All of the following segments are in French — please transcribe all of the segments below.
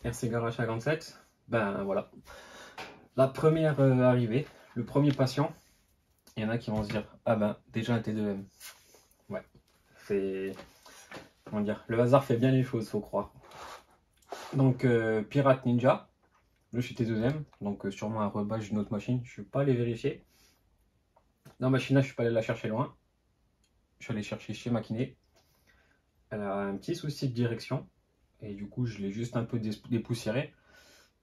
RC Garage 57. Ben voilà. La première arrivée, le premier patient. Il y en a qui vont se dire, ah ben déjà un T2M. Ouais. C'est. Comment dire, le hasard fait bien les choses, faut croire. Donc Pirate Ninja. Le chez T2M. Donc sûrement un rebâche d'une autre machine. Je ne suis pas allé vérifier. Dans machine là, je suis pas allé la chercher loin. Je suis allé chercher chez Makiné. Elle a un petit souci de direction. Et du coup, je l'ai juste un peu dépoussiéré.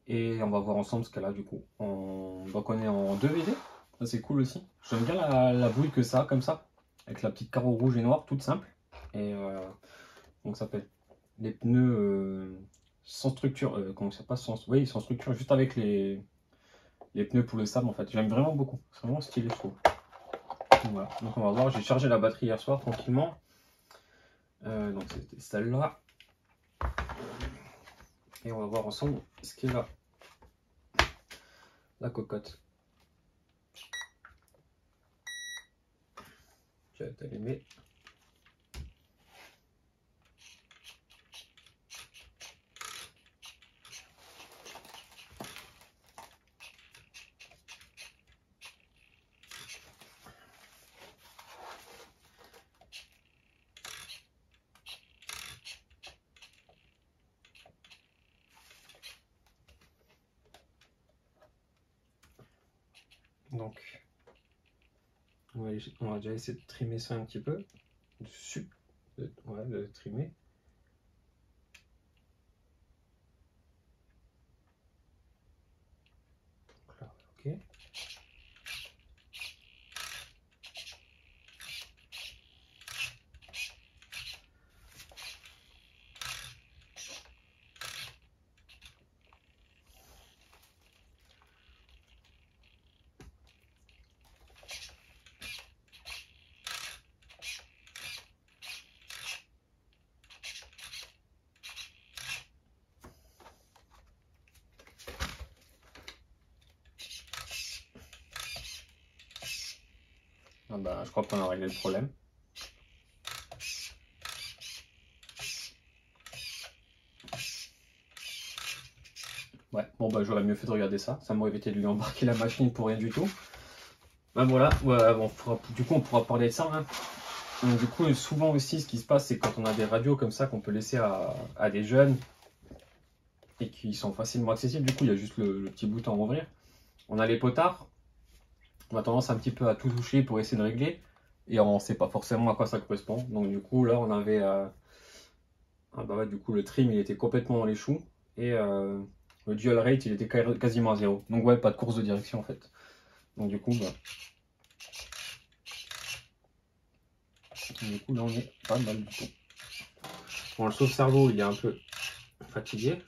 Et on va voir ensemble ce qu'elle a du coup. Donc on est en 2VD. Ça c'est cool aussi. J'aime bien la bouille que ça, comme ça. Avec la petite carreau rouge et noir, toute simple. Et comment ça s'appelle? Les pneus sans structure. Comment ça passe sans... Oui, sans structure, juste avec les pneus pour le sable en fait. J'aime vraiment beaucoup. C'est vraiment stylé, je trouve. Donc, voilà. Donc on va voir. J'ai chargé la batterie hier soir tranquillement. Donc c'était celle-là. Et on va voir ensemble ce qu'est la cocotte. Je vais t'allumer. Donc on va déjà essayer de trimer ça un petit peu. De trimer. Donc là, ok. Ah bah, je crois qu'on a réglé le problème. Ouais, bon bah j'aurais mieux fait de regarder ça. Ça m'aurait évité de lui embarquer la machine pour rien du tout. Ben voilà, ouais, bon, du coup on pourra parler de ça. Hein. Donc, du coup, souvent aussi, ce qui se passe, c'est quand on a des radios comme ça qu'on peut laisser à des jeunes et qui sont facilement accessibles, du coup, il y a juste le petit bouton à ouvrir. On a les potards, on a tendance un petit peu à tout toucher pour essayer de régler et on ne sait pas forcément à quoi ça correspond. Donc, du coup, là, on avait. Ah bah ouais, du coup, le trim il était complètement dans les choux et le dual rate il était quasiment à zéro. Donc, ouais, pas de course de direction en fait. Donc, du coup, là, on est pas mal du tout. Bon, le sauve-cerveau, il est un peu fatigué.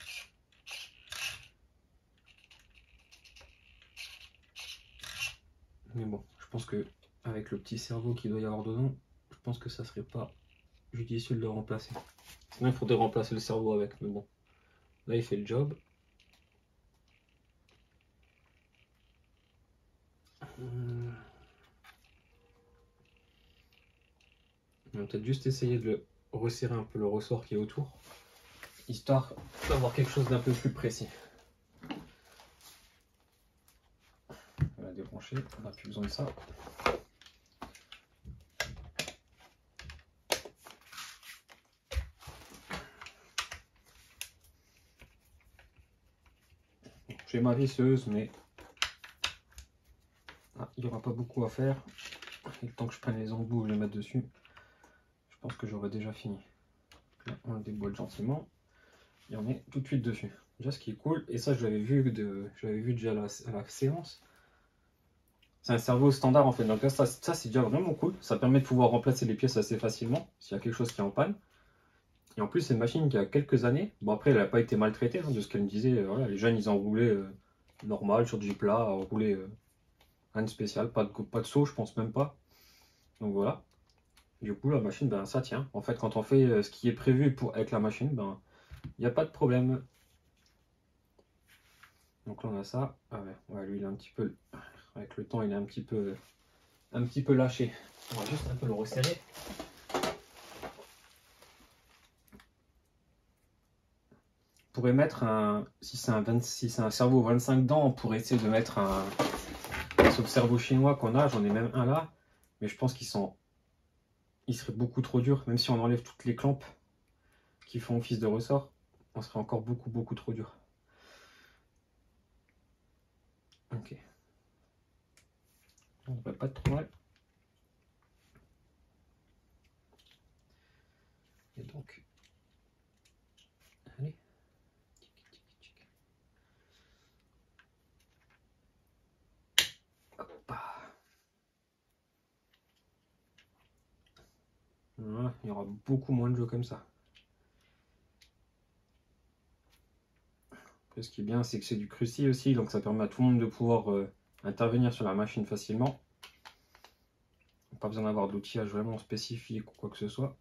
Mais bon, je pense que avec le petit cerveau qu'il doit y avoir dedans, je pense que ça serait pas judicieux de le remplacer. Sinon, il faudrait remplacer le cerveau avec. Mais bon, là, il fait le job. On va peut-être juste essayer de le resserrer un peu le ressort qui est autour, histoire d'avoir quelque chose d'un peu plus précis. On va débrancher, on n'a plus besoin de ça. J'ai ma visseuse, mais il n'y aura pas beaucoup à faire. Et le temps que je prenne les embouts et les mettre dessus, je pense que j'aurai déjà fini. Là, on le déboîte gentiment et on est tout de suite dessus. Déjà, ce qui est cool, et ça je l'avais vu déjà à la séance, c'est un cerveau standard en fait. Donc là, ça c'est déjà vraiment cool. Ça permet de pouvoir remplacer les pièces assez facilement s'il y a quelque chose qui est en panne. Et en plus, c'est une machine qui a quelques années. Bon, après, elle n'a pas été maltraitée, hein, de ce qu'elle me disait. Voilà, les jeunes, ils en roulaient normal, sur du plat, roulaient rien de spécial, pas de saut, je pense même pas. Donc voilà. Du coup, la machine, ben, ça tient. En fait, quand on fait ce qui est prévu avec la machine, ben, il n'y a pas de problème. Donc là, on a ça. Ah ouais, lui, il est un petit peu. Avec le temps, il est un petit peu lâché. On va juste un peu le resserrer. pourrait mettre un, si c'est un cerveau 25 dents, on pourrait essayer de mettre un, ce cerveau chinois qu'on a, j'en ai même un là, mais je pense qu'il serait beaucoup trop dur, même si on enlève toutes les clampes qui font office de ressort, on serait encore beaucoup trop dur. Ok. On ne devrait pas être trop mal. Et donc, allez. Hop. Voilà, il y aura beaucoup moins de jeux comme ça. Après, ce qui est bien, c'est que c'est du cruci aussi, donc ça permet à tout le monde de pouvoir intervenir sur la machine facilement. Pas besoin d'avoir d'outillage vraiment spécifique ou quoi que ce soit.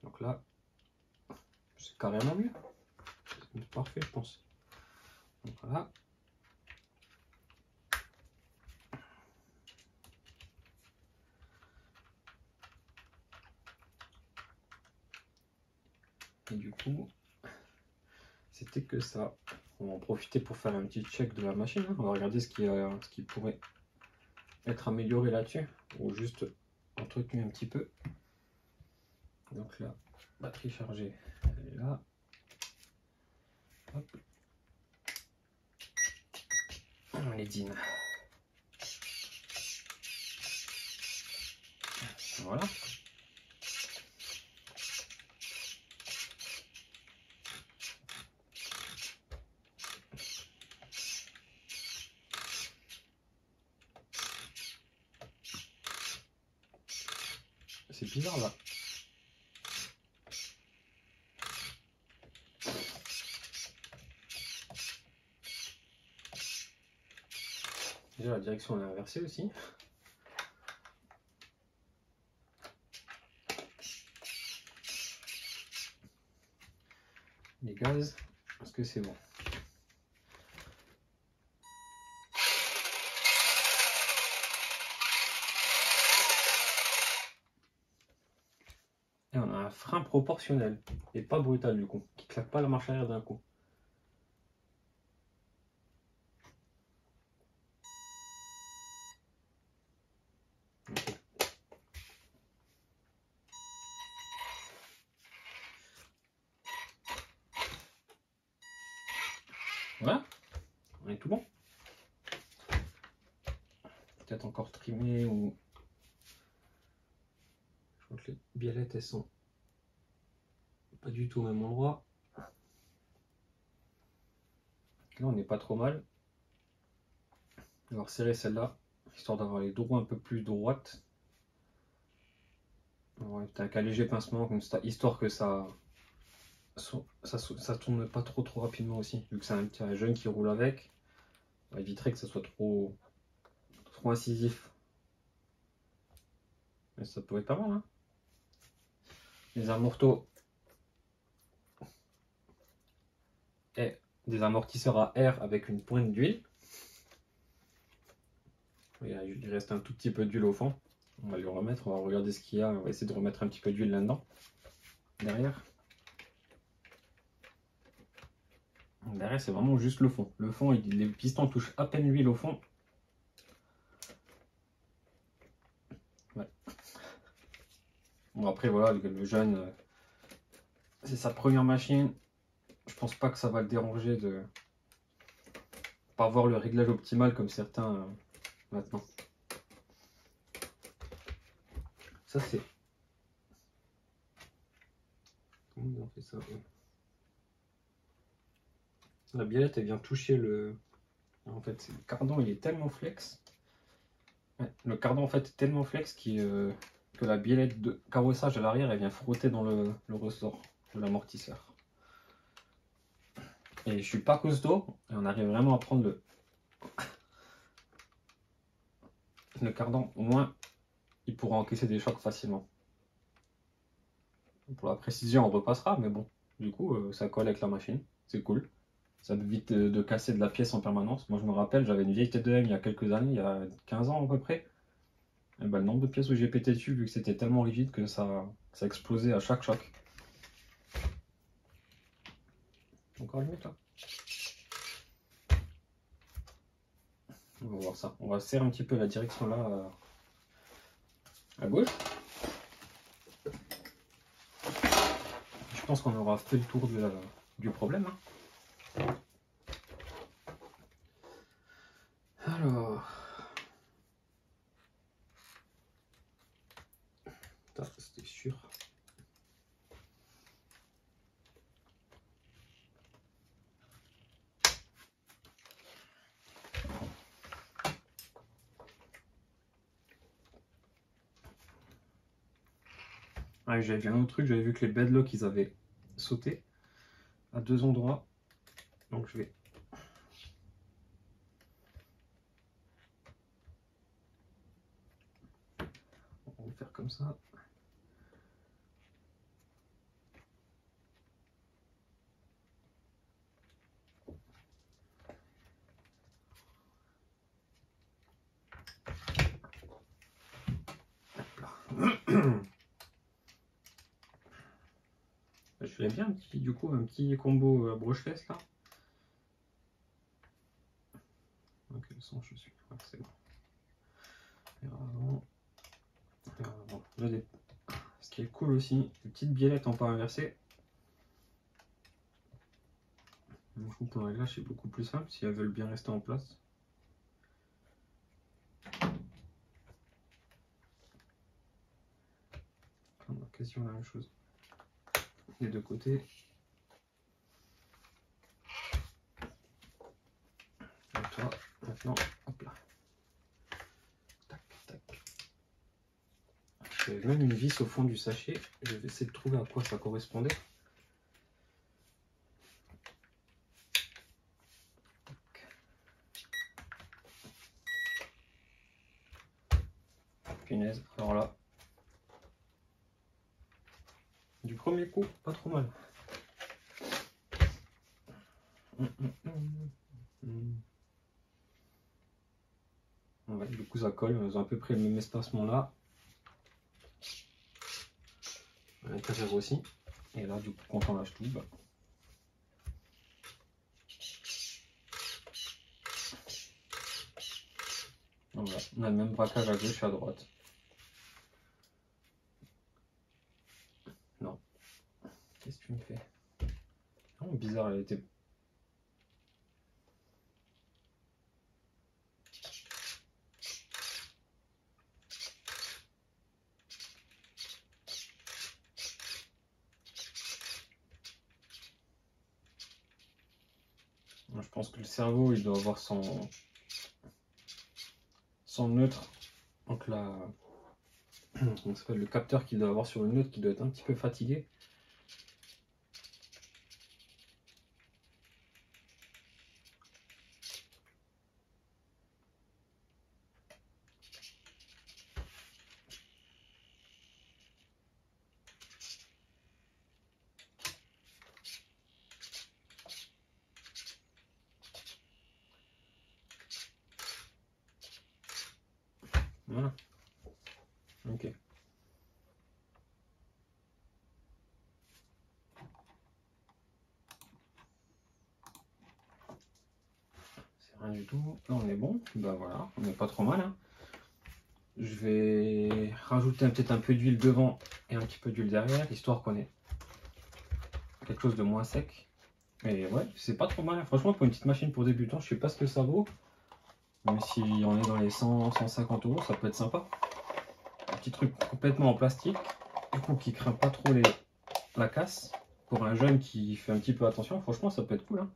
Donc là, c'est carrément mieux. C'est parfait, je pense. Donc voilà. Et du coup, c'était que ça. On va en profiter pour faire un petit check de la machine. On va regarder ce qui pourrait être amélioré là-dessus, ou juste entretenu un petit peu. Donc là, batterie chargée, elle est là. Hop. Les DIN. Voilà. C'est bizarre là. Déjà la direction est inversée aussi. Les gaz, est-ce que c'est bon? Et on a un frein proportionnel et pas brutal du coup, qui claque pas la marche arrière d'un coup. Okay. Voilà, on est tout bon. Peut-être encore trimé ou... Je crois que les biellettes elles sont pas du tout au même endroit. Là on n'est pas trop mal. On va resserrer celle-là, histoire d'avoir les droits un peu plus droites. On va mettre un léger pincement comme ça, histoire que ça tourne pas trop rapidement aussi, vu que c'est un jeune qui roule avec. On éviterait que ça soit trop incisif. Mais ça pourrait être pas mal, hein. Les amortos et des amortisseurs à air avec une pointe d'huile. Il reste un tout petit peu d'huile au fond. On va lui remettre, on va regarder ce qu'il y a. On va essayer de remettre un petit peu d'huile là-dedans. Derrière. Derrière, c'est vraiment juste le fond. Le fond, les pistons touchent à peine l'huile au fond. Ouais. Bon, après, voilà, le jeune, c'est sa première machine. Je pense pas que ça va le déranger de pas avoir le réglage optimal comme certains maintenant. Ça, c'est... Comment ils ont fait ça? La biellette, elle vient toucher le... En fait, le cardan, il est tellement flex. Ouais, le cardan, en fait, est tellement flex que la biellette de carrossage à l'arrière, elle vient frotter dans le ressort de l'amortisseur. Et je suis pas costaud, et on arrive vraiment à prendre le cardan. Au moins, il pourra encaisser des chocs facilement. Pour la précision, on repassera, mais bon, du coup, ça colle avec la machine. C'est cool. Ça évite de casser de la pièce en permanence. Moi, je me rappelle, j'avais une vieille T2M il y a quelques années, il y a 15 ans à peu près. Et ben, le nombre de pièces où j'ai pété dessus, vu que c'était tellement rigide que ça explosait à chaque choc. Encore allumé toi? On va voir ça. On va serrer un petit peu la direction là à gauche. Je pense qu'on aura fait le tour du problème. Hein. Alors. C'était sûr. Ah, j'avais vu un autre truc, j'avais vu que les bedlocks ils avaient sauté à 2 endroits. Donc je vais. On va faire comme ça. Je fais bien un petit combo broche-fesse là. Ok, le son, je suis. Ouais, c'est bon. Et avant. Et avant. Là, ce qui est cool aussi, les petites biellettes en pas inversées. Du coup, pour le réglage, c'est beaucoup plus simple si elles veulent bien rester en place. On a quasiment la même chose des deux côtés. Et toi, maintenant, hop là. Tac, tac. J'avais même une vis au fond du sachet. Je vais essayer de trouver à quoi ça correspondait. Punaise, alors là, du premier coup, pas trop mal. Ouais, du coup, ça colle, ils ont à peu près le même espacement là. À l'intérieur aussi. Et là, du coup, quand on lâche tout, bah... voilà, on a le même braquage à gauche et à droite. Non. Qu'est-ce que tu me fais? Oh, bizarre, elle était... Je pense que le cerveau, il doit avoir son neutre. Donc là, donc ça le capteur qu'il doit avoir sur le neutre qui doit être un petit peu fatigué. Voilà. Ok. C'est rien du tout. Là, on est bon. Bah voilà, on n'est pas trop mal. Hein. Je vais rajouter peut-être un peu d'huile devant et un petit peu d'huile derrière, histoire qu'on ait quelque chose de moins sec. Et ouais, c'est pas trop mal. Hein. Franchement, pour une petite machine pour débutants, je sais pas ce que ça vaut. Même si on est dans les 100-150 euros, ça peut être sympa. Un petit truc complètement en plastique, du coup qui craint pas trop la casse. Pour un jeune qui fait un petit peu attention, franchement ça peut être cool. Hein.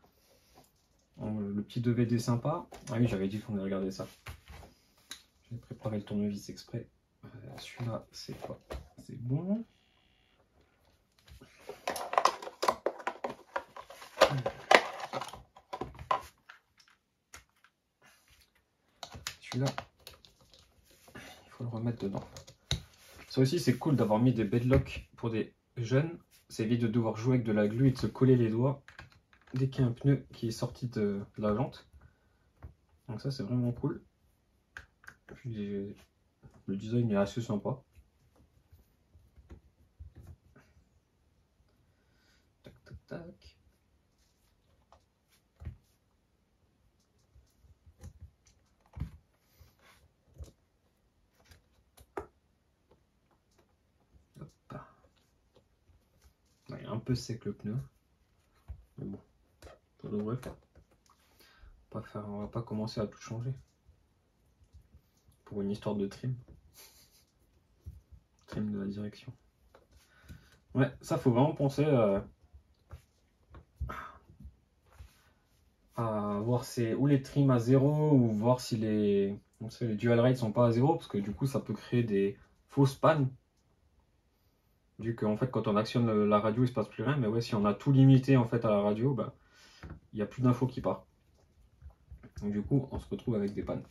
Le petit 2VD sympa. Ah oui, j'avais dit qu'on allait regarder ça. J'ai préparé le tournevis exprès. Celui-là, c'est quoi? C'est bon. Celui-là, il faut le remettre dedans. Ça aussi, c'est cool d'avoir mis des bedlocks pour des jeunes. Ça évite de devoir jouer avec de la glu et de se coller les doigts dès qu'il y a un pneu qui est sorti de la jante. Donc ça, c'est vraiment cool. Puis, le design est assez sympa. Tac, tac, tac. peu sec le pneu. Mais bon, ça devrait faire. On va pas commencer à tout changer. Pour une histoire de trim. Trim de la direction. Ouais, ça faut vraiment penser à voir où les trims à 0 ou voir si les dual rates sont pas à 0 parce que du coup ça peut créer des fausses pannes. Vu qu'en fait quand on actionne la radio il se passe plus rien, mais ouais, si on a tout limité en fait à la radio, bah il n'y a plus d'infos qui part. Donc du coup on se retrouve avec des pannes.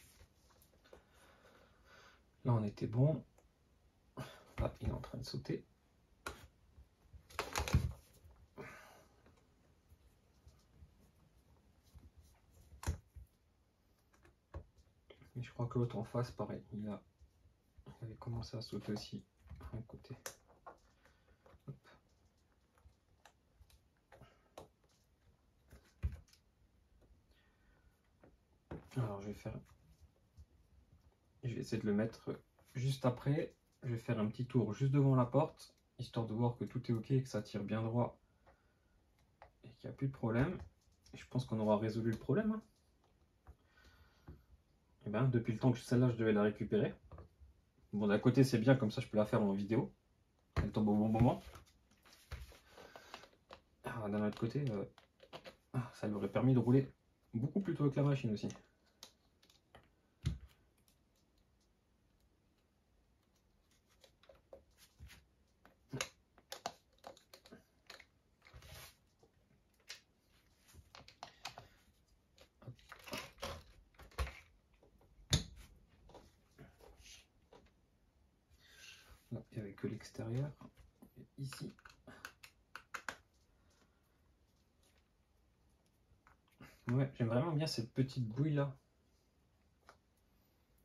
Là on était bon. Là il est en train de sauter. Et je crois que l'autre en face, pareil, il avait commencé à sauter aussi à un côté. Hop. Alors je vais essayer de le mettre juste après. Je vais faire un petit tour juste devant la porte, histoire de voir que tout est ok et que ça tire bien droit et qu'il n'y a plus de problème. Et je pense qu'on aura résolu le problème. Hein. Et bien, depuis le temps que celle-là, je devais la récupérer. Bon, d'un côté, c'est bien, comme ça, je peux la faire en vidéo. Elle tombe au bon moment. D'un autre côté, ça lui aurait permis de rouler beaucoup plus tôt avec la machine aussi. Là, il n'y avait que l'extérieur. Ici. Ouais, j'aime vraiment bien cette petite bouille là.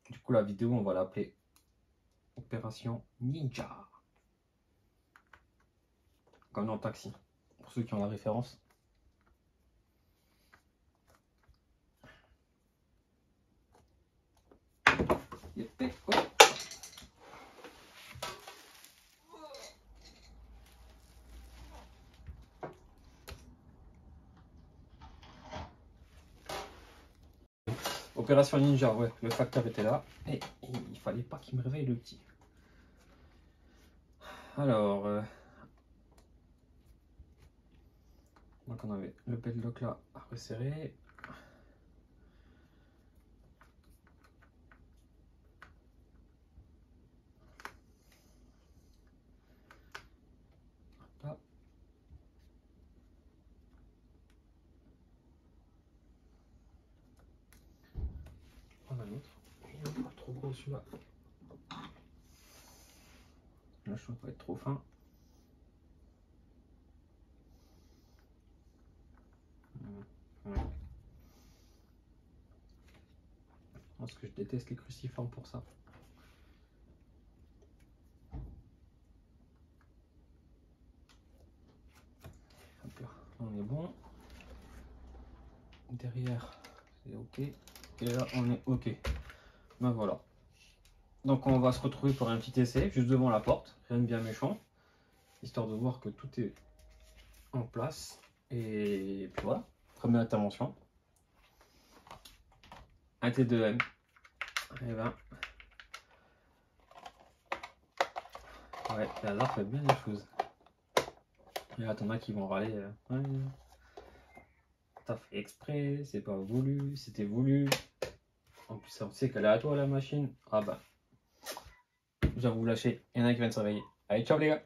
Du coup, la vidéo, on va l'appeler Opération Ninja. Comme dans le taxi, pour ceux qui ont la référence. Opération Ninja, ouais, le facteur était là et il fallait pas qu'il me réveille le petit. Alors, donc on avait le padlock là à resserrer. Là. On a l'autre. Il n'est pas trop gros celui-là. Là, je ne veux pas être trop fin. Ouais. Parce que je déteste les cruciformes pour ça. Hop là, on est bon. Derrière, c'est ok. Et là, on est ok. Ben voilà. Donc on va se retrouver pour un petit essai, juste devant la porte, rien de bien méchant. Histoire de voir que tout est en place. Et puis voilà, première intervention. Un T2M. Et ben. Ouais, le hasard fait bien les choses. Et là, t'en as qui vont râler. Ouais, t'as fait exprès, c'est pas voulu, c'était voulu. En plus, on sait qu'elle est à toi la machine. Ah bah. J'avoue lâcher, il y en a qui viennent se réveiller. Allez, ciao les gars!